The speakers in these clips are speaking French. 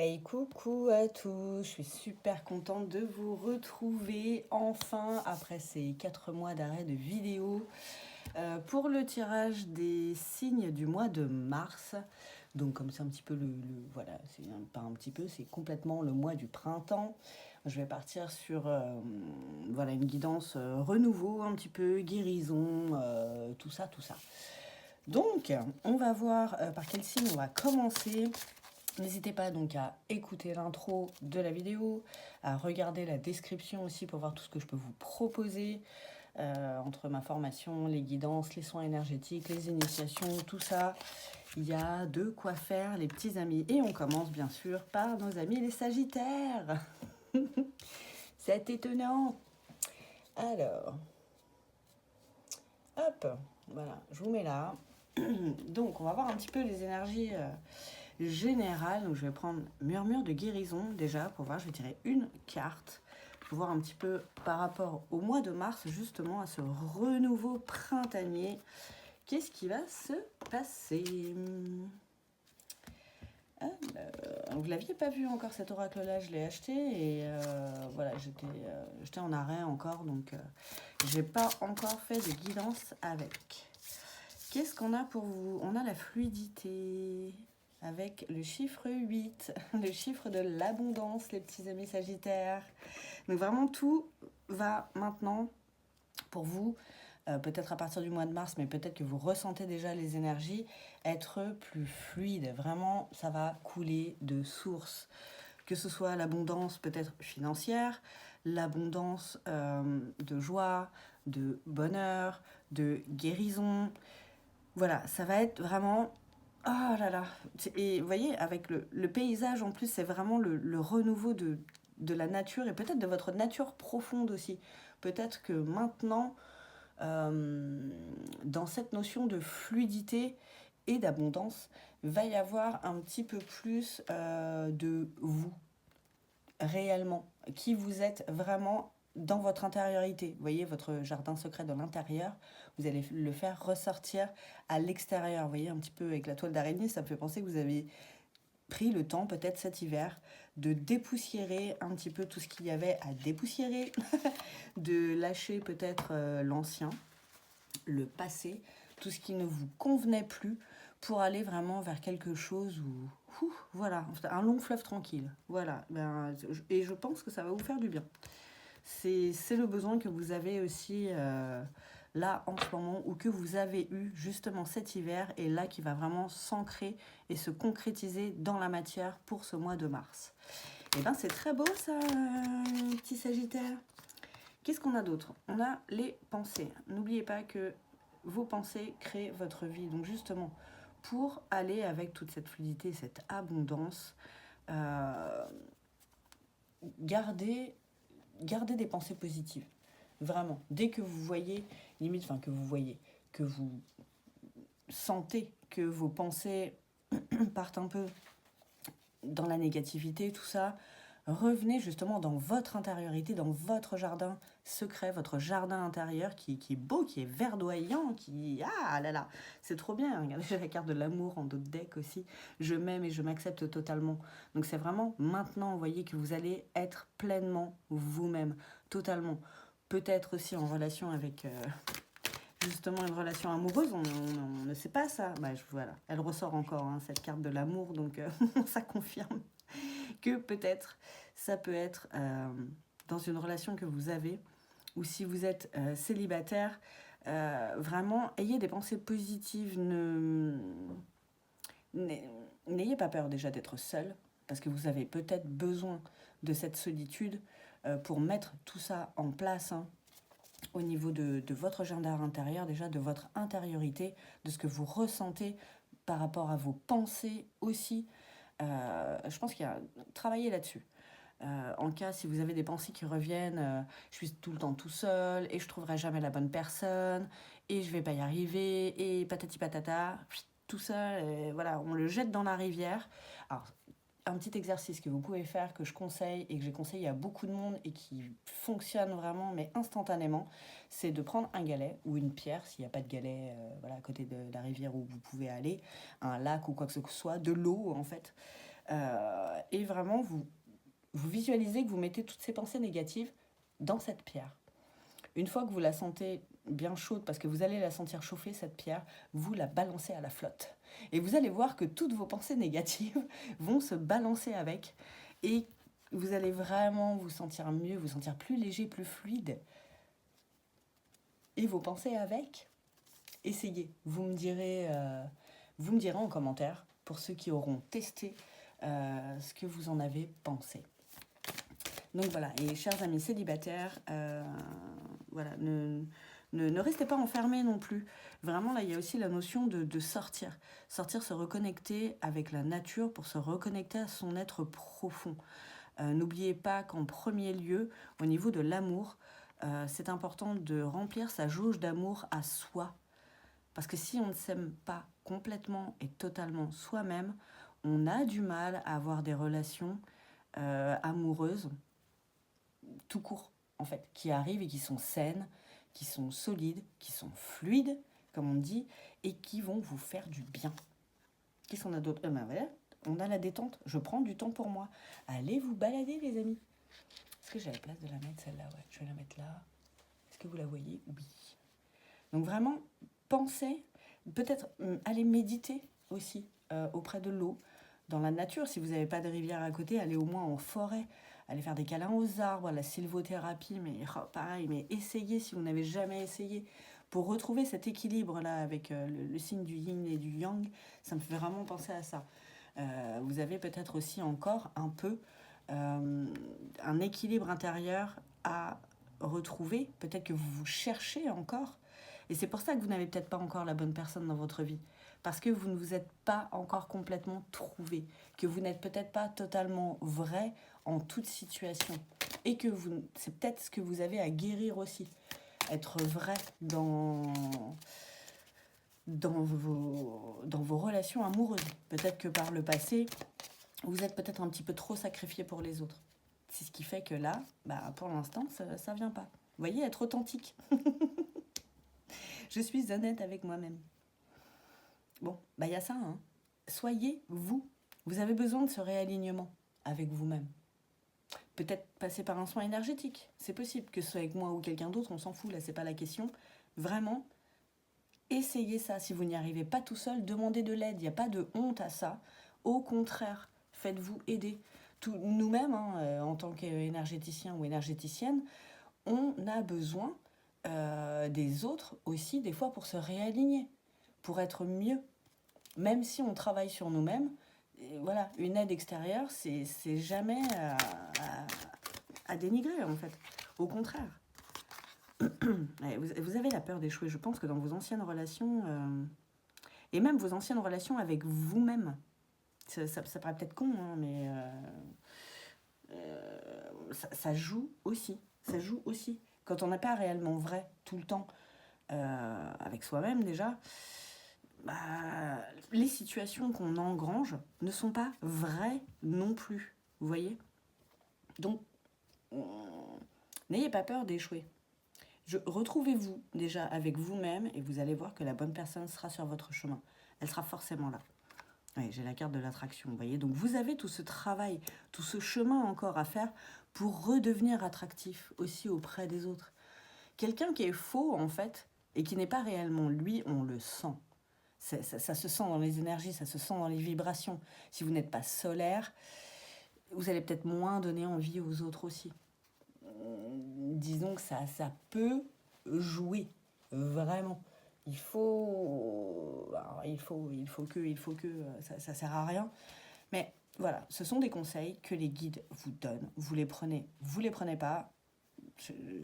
Hey, coucou à tous, je suis super contente de vous retrouver enfin après ces 4 mois d'arrêt de vidéo pour le tirage des signes du mois de mars. Donc comme c'est un petit peu voilà, pas un petit peu, c'est complètement le mois du printemps. Je vais partir sur voilà, une guidance renouveau, un petit peu guérison, tout ça, tout ça. Donc, on va voir par quel signe on va commencer. N'hésitez pas donc à écouter l'intro de la vidéo, à regarder la description aussi pour voir tout ce que je peux vous proposer entre ma formation, les guidances, les soins énergétiques, les initiations, tout ça. Il y a de quoi faire, les petits amis. Et on commence bien sûr par nos amis les Sagittaires. C'est étonnant. Alors, hop, voilà, je vous mets là. Donc, on va voir un petit peu les énergies générales. Donc, je vais prendre Murmure de guérison déjà pour voir. Je vais tirer une carte pour voir un petit peu par rapport au mois de mars, justement, à ce renouveau printanier. Qu'est-ce qui va se passer? Vous ne l'aviez pas vu encore cet oracle-là, je l'ai acheté et voilà, j'étais en arrêt encore, donc j'ai pas encore fait de guidance avec. Qu'est-ce qu'on a pour vous? On a la fluidité avec le chiffre 8, le chiffre de l'abondance, les petits amis sagittaires. Donc vraiment tout va maintenant pour vous, peut-être à partir du mois de mars, mais peut-être que vous ressentez déjà les énergies, être plus fluide. Vraiment, ça va couler de source. Que ce soit l'abondance peut-être financière, l'abondance de joie, de bonheur, de guérison. Voilà, ça va être vraiment... Oh là là. Et vous voyez, avec le paysage en plus, c'est vraiment le renouveau de la nature et peut-être de votre nature profonde aussi. Peut-être que maintenant, dans cette notion de fluidité et d'abondance, va y avoir un petit peu plus de vous, réellement, qui vous êtes vraiment dans votre intériorité. Vous voyez, votre jardin secret de l'intérieur, vous allez le faire ressortir à l'extérieur. Vous voyez, un petit peu avec la toile d'araignée, ça me fait penser que vous avez pris le temps, peut-être cet hiver, de dépoussiérer un petit peu tout ce qu'il y avait à dépoussiérer, de lâcher peut-être l'ancien, le passé, tout ce qui ne vous convenait plus, pour aller vraiment vers quelque chose où, voilà, un long fleuve tranquille. Voilà, et je pense que ça va vous faire du bien. C'est le besoin que vous avez aussi là en ce moment, ou que vous avez eu justement cet hiver, et là qui va vraiment s'ancrer et se concrétiser dans la matière pour ce mois de mars. Et bien c'est très beau ça, petit Sagittaire. Qu'est-ce qu'on a d'autre? On a les pensées. N'oubliez pas que vos pensées créent votre vie. Donc justement, pour aller avec toute cette fluidité, cette abondance, euh, gardez des pensées positives. Vraiment. Dès que vous voyez, limite, enfin que vous voyez, que vous sentez que vos pensées partent un peu dans la négativité, tout ça, revenez justement dans votre intériorité, dans votre jardin secret, votre jardin intérieur qui est beau, qui est verdoyant, qui... Ah là là, c'est trop bien. Regardez, j'ai la carte de l'amour en dos de deck aussi. Je m'aime et je m'accepte totalement. Donc c'est vraiment maintenant, vous voyez, que vous allez être pleinement vous-même, totalement. Peut-être aussi en relation avec... justement une relation amoureuse, on ne sait pas ça. Bah, voilà, elle ressort encore, hein, cette carte de l'amour, donc ça confirme que peut-être ça peut être dans une relation que vous avez, ou si vous êtes célibataire, vraiment ayez des pensées positives. N'ayez pas peur déjà d'être seul, parce que vous avez peut-être besoin de cette solitude pour mettre tout ça en place, hein, au niveau de votre jardin intérieur, déjà de votre intériorité, de ce que vous ressentez par rapport à vos pensées aussi. Je pense qu'il y a travailler là-dessus. En cas, si vous avez des pensées qui reviennent, je suis tout le temps tout seul et je trouverai jamais la bonne personne et je vais pas y arriver et patati patata, tout ça, voilà, on le jette dans la rivière. Alors, un petit exercice que vous pouvez faire, que je conseille et que j'ai conseillé à beaucoup de monde et qui fonctionne vraiment, mais instantanément, c'est de prendre un galet ou une pierre, s'il n'y a pas de galet voilà, à côté de la rivière où vous pouvez aller, un lac ou quoi que ce soit, de l'eau en fait, Et vraiment, vous visualisez que vous mettez toutes ces pensées négatives dans cette pierre. Une fois que vous la sentez bien chaude, parce que vous allez la sentir chauffer, cette pierre, vous la balancez à la flotte. Et vous allez voir que toutes vos pensées négatives vont se balancer avec. Et vous allez vraiment vous sentir mieux, vous sentir plus léger, plus fluide. Et vos pensées avec, essayez. Vous me direz en commentaire, pour ceux qui auront testé, ce que vous en avez pensé. Donc voilà, et chers amis célibataires, voilà, ne restez pas enfermés non plus. Vraiment, là, il y a aussi la notion de sortir. Sortir, se reconnecter avec la nature pour se reconnecter à son être profond. N'oubliez pas qu'en premier lieu, au niveau de l'amour, c'est important de remplir sa jauge d'amour à soi. Parce que si on ne s'aime pas complètement et totalement soi-même, on a du mal à avoir des relations amoureuses tout court, en fait, qui arrivent et qui sont saines, qui sont solides, qui sont fluides, comme on dit, et qui vont vous faire du bien. Qu'est-ce qu'on a d'autre? Ben voilà, on a la détente. Je prends du temps pour moi. Allez vous balader, les amis. Est-ce que j'ai la place de la mettre, celle-là? Ouais, je vais la mettre là. Est-ce que vous la voyez? Oui. Donc vraiment, pensez, peut-être allez méditer aussi auprès de l'eau, dans la nature. Si vous n'avez pas de rivière à côté, allez au moins en forêt. Allez faire des câlins aux arbres, la sylvothérapie, mais pareil, mais essayez si vous n'avez jamais essayé. Pour retrouver cet équilibre-là avec le signe du yin et du yang, ça me fait vraiment penser à ça. Vous avez peut-être aussi encore un peu un équilibre intérieur à retrouver. Peut-être que vous vous cherchez encore. Et c'est pour ça que vous n'avez peut-être pas encore la bonne personne dans votre vie. Parce que vous ne vous êtes pas encore complètement trouvé. Que vous n'êtes peut-être pas totalement vrai en toute situation. Et que c'est peut-être ce que vous avez à guérir aussi. Être vrai dans vos relations amoureuses. Peut-être que par le passé, vous êtes peut-être un petit peu trop sacrifié pour les autres. C'est ce qui fait que là, pour l'instant, ça vient pas. Vous voyez, être authentique. Je suis honnête avec moi-même. Bon, y a ça, hein. Soyez vous. Vous avez besoin de ce réalignement avec vous-même. Peut-être passer par un soin énergétique. C'est possible que ce soit avec moi ou quelqu'un d'autre, on s'en fout, là, c'est pas la question. Vraiment, essayez ça. Si vous n'y arrivez pas tout seul, demandez de l'aide. Il n'y a pas de honte à ça. Au contraire, faites-vous aider. Nous-mêmes, en tant qu'énergéticiens ou énergéticiennes, on a besoin des autres aussi, des fois, pour se réaligner, pour être mieux. Même si on travaille sur nous-mêmes, voilà, une aide extérieure, c'est jamais à dénigrer, en fait. Au contraire. Vous avez la peur d'échouer. Je pense que dans vos anciennes relations, et même vos anciennes relations avec vous-même, ça paraît peut-être con, hein, mais ça joue aussi. Ça joue aussi. Quand on n'est pas réellement vrai tout le temps avec soi-même déjà, les situations qu'on engrange ne sont pas vraies non plus. Vous voyez? Donc, n'ayez pas peur d'échouer. Retrouvez-vous déjà avec vous-même et vous allez voir que la bonne personne sera sur votre chemin. Elle sera forcément là. Oui, j'ai la carte de l'attraction, vous voyez. Donc vous avez tout ce travail, tout ce chemin encore à faire pour redevenir attractif aussi auprès des autres. Quelqu'un qui est faux, en fait, et qui n'est pas réellement lui, on le sent. Ça se sent dans les énergies, ça se sent dans les vibrations. Si vous n'êtes pas solaire, vous allez peut-être moins donner envie aux autres aussi. Disons que ça peut jouer, vraiment. Il faut que, ça sert à rien. Mais voilà, ce sont des conseils que les guides vous donnent. Vous les prenez pas.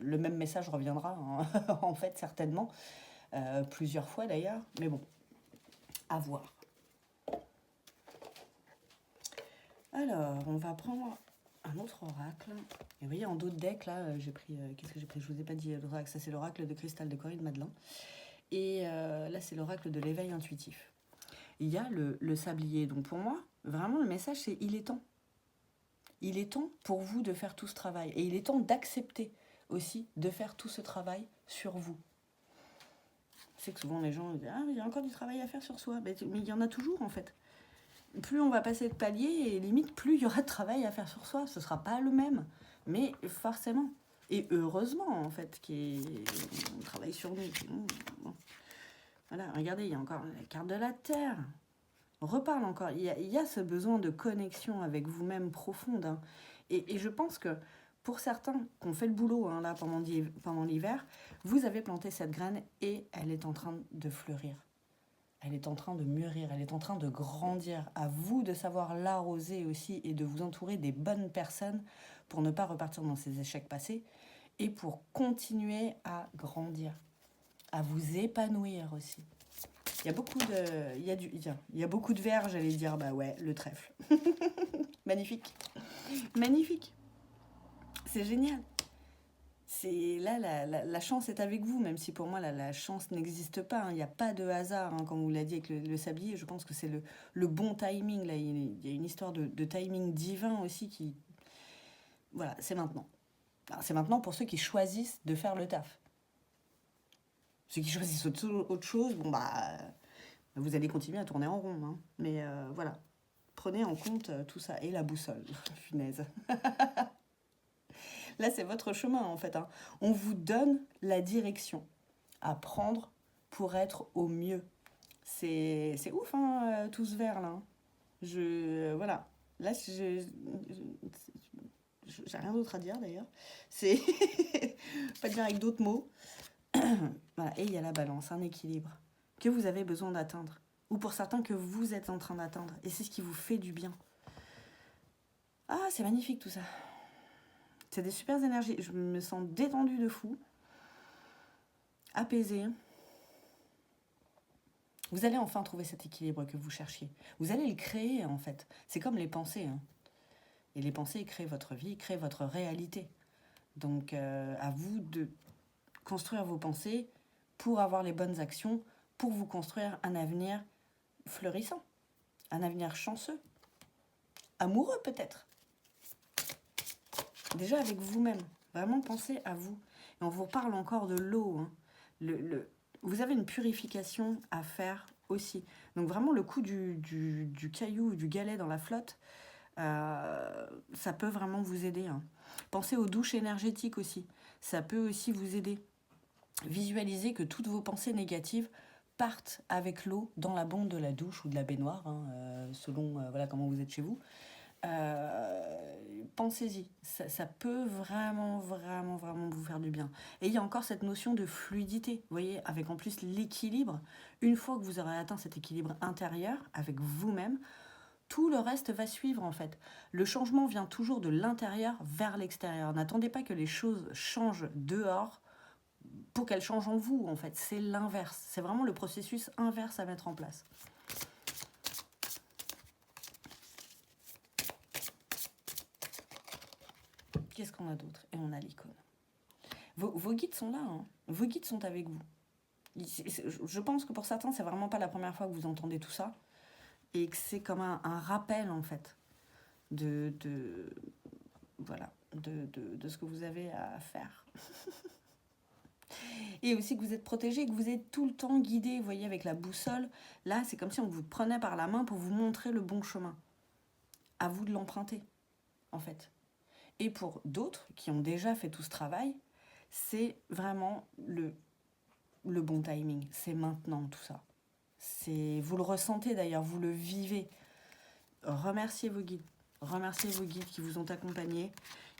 Le même message reviendra, hein, en fait, certainement. Plusieurs fois d'ailleurs. Mais bon, à voir. Alors, on va prendre un autre oracle. Et vous voyez, en d'autres decks, là, j'ai pris... qu'est-ce que j'ai pris? Je vous ai pas dit l'oracle. Ça, c'est l'oracle de cristal de Corinne Madelin. Et là, c'est l'oracle de l'éveil intuitif. Il y a le sablier. Donc pour moi, vraiment, le message, c'est il est temps. Il est temps pour vous de faire tout ce travail. Et il est temps d'accepter aussi de faire tout ce travail sur vous. Je sais que souvent, les gens disent « Ah, il y a encore du travail à faire sur soi. » Mais il y en a toujours, en fait. plus on va passer de palier et limite, plus il y aura de travail à faire sur soi. Ce sera pas le même, mais forcément. Et heureusement, en fait, qu'on travaille sur nous. Bon. Voilà, regardez, il y a encore la carte de la Terre. On reparle encore. Il y a ce besoin de connexion avec vous-même profonde. Hein. Et je pense que pour certains qui ont fait le boulot hein, là pendant l'hiver, vous avez planté cette graine et elle est en train de fleurir. Elle est en train de mûrir, elle est en train de grandir. À vous de savoir l'arroser aussi et de vous entourer des bonnes personnes pour ne pas repartir dans ces échecs passés et pour continuer à grandir, à vous épanouir aussi. Il y a beaucoup de, il y a beaucoup de vers, j'allais dire, bah ouais, le trèfle. Magnifique, magnifique. C'est génial. C'est là, la chance est avec vous, même si pour moi, la chance n'existe pas. Hein. Il n'y a pas de hasard, hein, comme vous l'a dit avec le sablier. Je pense que c'est le bon timing. Là. Il y a une histoire de timing divin aussi qui... Voilà, c'est maintenant. Alors, c'est maintenant pour ceux qui choisissent de faire le taf. Ceux qui choisissent autre chose, bon bah, vous allez continuer à tourner en rond. Hein. Mais voilà, prenez en compte tout ça. Et la boussole, punaise. Là, c'est votre chemin, en fait. Hein. On vous donne la direction à prendre pour être au mieux. C'est ouf, hein, tout ce vert, là. Voilà. Là, j'ai rien d'autre à dire, d'ailleurs. C'est pas dire avec d'autres mots. Voilà. Et il y a la balance, un équilibre que vous avez besoin d'atteindre. Ou pour certains que vous êtes en train d'atteindre. Et c'est ce qui vous fait du bien. Ah, c'est magnifique, tout ça. C'est des super énergies. Je me sens détendue de fou. Apaisée. Vous allez enfin trouver cet équilibre que vous cherchiez. Vous allez le créer, en fait. C'est comme les pensées. Hein. Et les pensées créent votre vie, créent votre réalité. Donc, à vous de construire vos pensées pour avoir les bonnes actions, pour vous construire un avenir fleurissant, un avenir chanceux, amoureux peut-être. Déjà avec vous-même. Vraiment pensez à vous. Et on vous parle encore de l'eau. Hein. Vous avez une purification à faire aussi. Donc vraiment le coup du caillou, du galet dans la flotte, ça peut vraiment vous aider. Hein. Pensez aux douches énergétiques aussi. Ça peut aussi vous aider. Visualisez que toutes vos pensées négatives partent avec l'eau dans la bombe de la douche ou de la baignoire, hein, selon voilà, comment vous êtes chez vous. Pensez-y, ça peut vraiment, vraiment, vraiment vous faire du bien. Et il y a encore cette notion de fluidité, vous voyez, avec en plus l'équilibre. Une fois que vous aurez atteint cet équilibre intérieur avec vous-même, tout le reste va suivre en fait. Le changement vient toujours de l'intérieur vers l'extérieur. N'attendez pas que les choses changent dehors pour qu'elles changent en vous en fait. C'est l'inverse. C'est vraiment le processus inverse à mettre en place. Qu'est-ce qu'on a d'autre? Et on a l'icône. Vos guides sont là, hein. Vos guides sont avec vous. Je pense que pour certains, c'est vraiment pas la première fois que vous entendez tout ça. Et que c'est comme un rappel, en fait, voilà, de ce que vous avez à faire. Et aussi que vous êtes protégé, que vous êtes tout le temps guidé, vous voyez, avec la boussole. Là, c'est comme si on vous prenait par la main pour vous montrer le bon chemin. À vous de l'emprunter, en fait. Et pour d'autres qui ont déjà fait tout ce travail, c'est vraiment le bon timing. C'est maintenant tout ça. Vous le ressentez d'ailleurs, vous le vivez. Remerciez vos guides. Remerciez vos guides qui vous ont accompagné,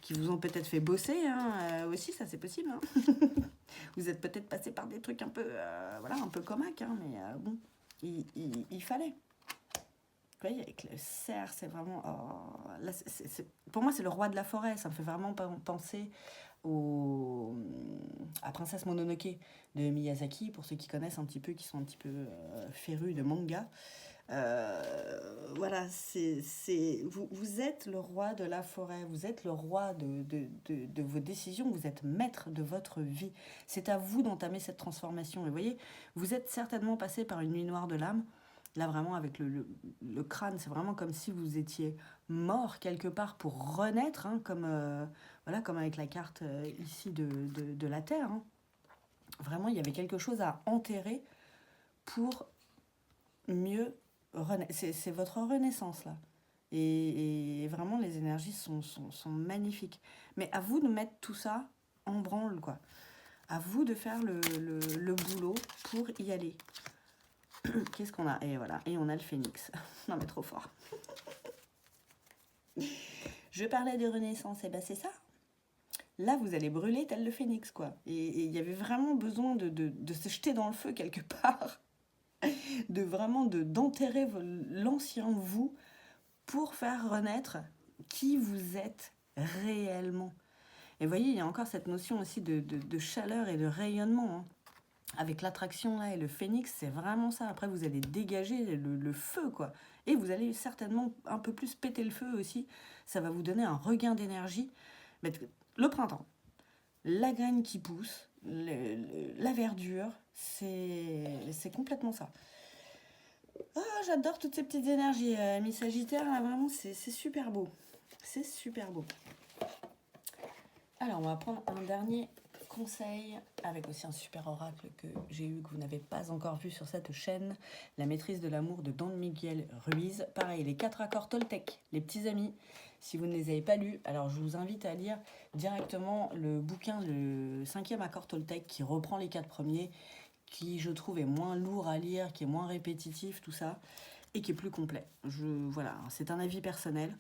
qui vous ont peut-être fait bosser hein, aussi, ça c'est possible. Hein. Vous êtes peut-être passé par des trucs un peu, voilà, un peu comaques, hein, mais bon, il fallait. Vous voyez, avec le cerf, c'est vraiment... Oh, là, pour moi, c'est le roi de la forêt. Ça me fait vraiment penser à Princesse Mononoke de Miyazaki, pour ceux qui connaissent un petit peu, qui sont un petit peu férus de manga. Voilà, vous êtes le roi de la forêt, vous êtes le roi de vos décisions, vous êtes maître de votre vie. C'est à vous d'entamer cette transformation. Et vous voyez, vous êtes certainement passé par une nuit noire de l'âme. Là, vraiment, avec le crâne, c'est vraiment comme si vous étiez mort quelque part pour renaître, hein, voilà, comme avec la carte ici de la Terre. Hein. Vraiment, il y avait quelque chose à enterrer pour mieux c'est votre renaissance là. Et vraiment, les énergies sont magnifiques. Mais à vous de mettre tout ça en branle, quoi. À vous de faire le boulot pour y aller. Qu'est-ce qu'on a? Et voilà, et on a le phénix. Non mais trop fort. Je parlais de renaissance, et ben c'est ça. Là, vous allez brûler tel le phénix, quoi. Et il y avait vraiment besoin de se jeter dans le feu quelque part. De vraiment d'enterrer l'ancien vous pour faire renaître qui vous êtes réellement. Et vous voyez, il y a encore cette notion aussi de chaleur et de rayonnement, hein. Avec l'attraction là et le phénix, c'est vraiment ça. Après, vous allez dégager le feu, quoi. Et vous allez certainement un peu plus péter le feu aussi. Ça va vous donner un regain d'énergie. Mais le printemps, la graine qui pousse, la verdure, c'est complètement ça. Ah, j'adore toutes ces petites énergies. Ami Sagittaire, là, vraiment, c'est super beau. C'est super beau. Alors, on va prendre un dernier conseil avec aussi un super oracle que j'ai eu, que vous n'avez pas encore vu sur cette chaîne. La maîtrise de l'amour de Don Miguel Ruiz. Pareil, les 4 accords Toltec, les petits amis. Si vous ne les avez pas lus, alors je vous invite à lire directement le bouquin, le 5e accord Toltec, qui reprend les 4 premiers, qui je trouve est moins lourd à lire, qui est moins répétitif, tout ça, et qui est plus complet. Voilà, c'est un avis personnel.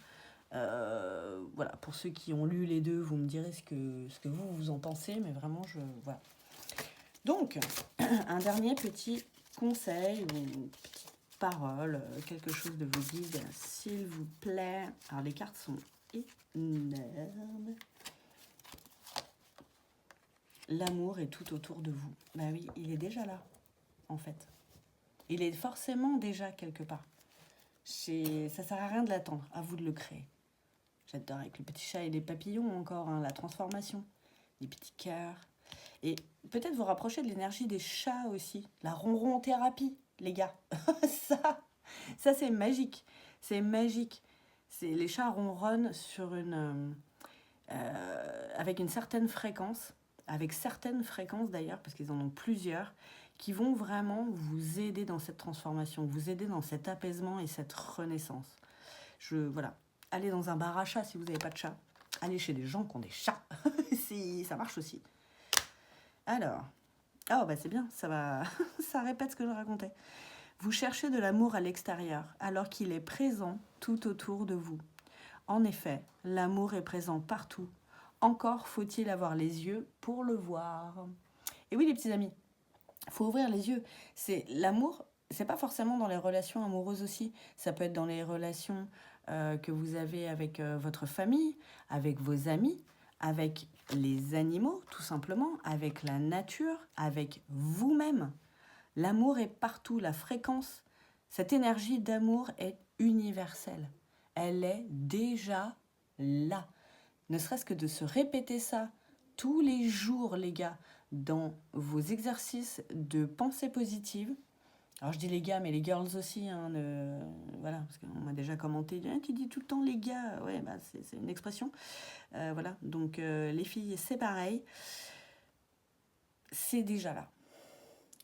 Voilà, pour ceux qui ont lu les deux, vous me direz ce que vous en pensez, mais vraiment, voilà. Donc, un dernier petit conseil, ou une petite parole, quelque chose de vos guides, s'il vous plaît. Alors, les cartes sont énormes. L'amour est tout autour de vous. Bah oui, il est déjà là, en fait. Il est forcément déjà quelque part. Ça sert à rien de l'attendre, à vous de le créer. J'adore avec le petit chat et les papillons encore, hein, la transformation, les petits cœurs. Et peut-être vous rapprocher de l'énergie des chats aussi, la ronron thérapie, les gars. ça c'est magique, c'est magique. Les chats ronronnent avec une certaine fréquence, avec certaines fréquences d'ailleurs, parce qu'ils en ont plusieurs, qui vont vraiment vous aider dans cette transformation, vous aider dans cet apaisement et cette renaissance. Voilà. Allez dans un bar à chat si vous n'avez pas de chat. Allez chez des gens qui ont des chats. Ça marche aussi. Alors, c'est bien, ça répète ce que je racontais. Vous cherchez de l'amour à l'extérieur, alors qu'il est présent tout autour de vous. En effet, l'amour est présent partout. Encore faut-il avoir les yeux pour le voir. Et oui, les petits amis, il faut ouvrir les yeux. L'amour, c'est pas forcément dans les relations amoureuses aussi. Ça peut être dans les relations que vous avez avec votre famille, avec vos amis, avec les animaux, tout simplement, avec la nature, avec vous-même. L'amour est partout, la fréquence, cette énergie d'amour est universelle. Elle est déjà là. Ne serait-ce que de se répéter ça tous les jours, les gars, dans vos exercices de pensée positive. Alors je dis les gars, mais les girls aussi, hein, voilà, parce qu'on m'a déjà commenté, tu dis tout le temps les gars, ouais, c'est une expression. Voilà, donc les filles, c'est pareil. C'est déjà là.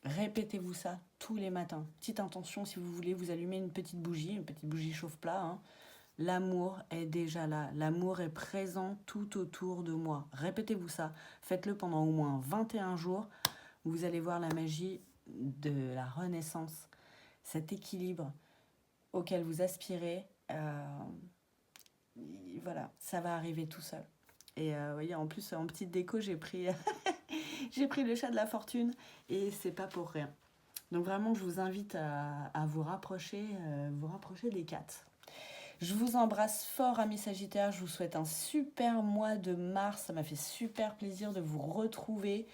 Répétez-vous ça tous les matins. Petite intention, si vous voulez, vous allumez une petite bougie chauffe-plat. Hein. L'amour est déjà là. L'amour est présent tout autour de moi. Répétez-vous ça. Faites-le pendant au moins 21 jours. Vous allez voir la magie de la renaissance. Cet équilibre auquel vous aspirez. Voilà, ça va arriver tout seul. Et vous voyez, en plus, en petite déco, j'ai pris le chat de la fortune. Et c'est pas pour rien. Donc vraiment, je vous invite à vous rapprocher des 4. Je vous embrasse fort, amis Sagittaires. Je vous souhaite un super mois de mars. Ça m'a fait super plaisir de vous retrouver.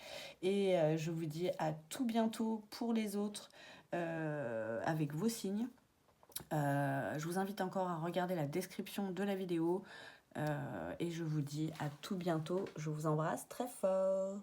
Et je vous dis à tout bientôt pour les autres avec vos signes. Je vous invite encore à regarder la description de la vidéo. Et je vous dis à tout bientôt. Je vous embrasse très fort.